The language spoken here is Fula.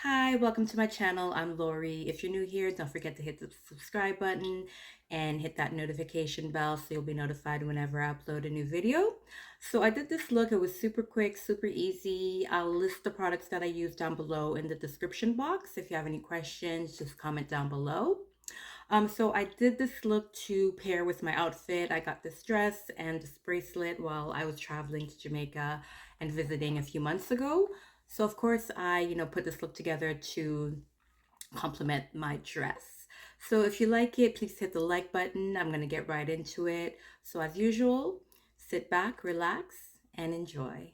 Hi, welcome to my channel. I'm Lori. If you're new here, don't forget to hit the subscribe button and hit that notification bell so you'll be notified whenever I upload a new video. So I did this look. It was super quick, super easy. I'll list the products that I use down below in the description box. If you have any questions, just comment down below. So I did this look to pair with my outfit. I got this dress and this bracelet while I was traveling to Jamaica and visiting a few months ago. So of course I put this look together to complement my dress. So if you like it, please hit the like button. I'm gonna get right into it. So as usual, sit back, relax, and enjoy.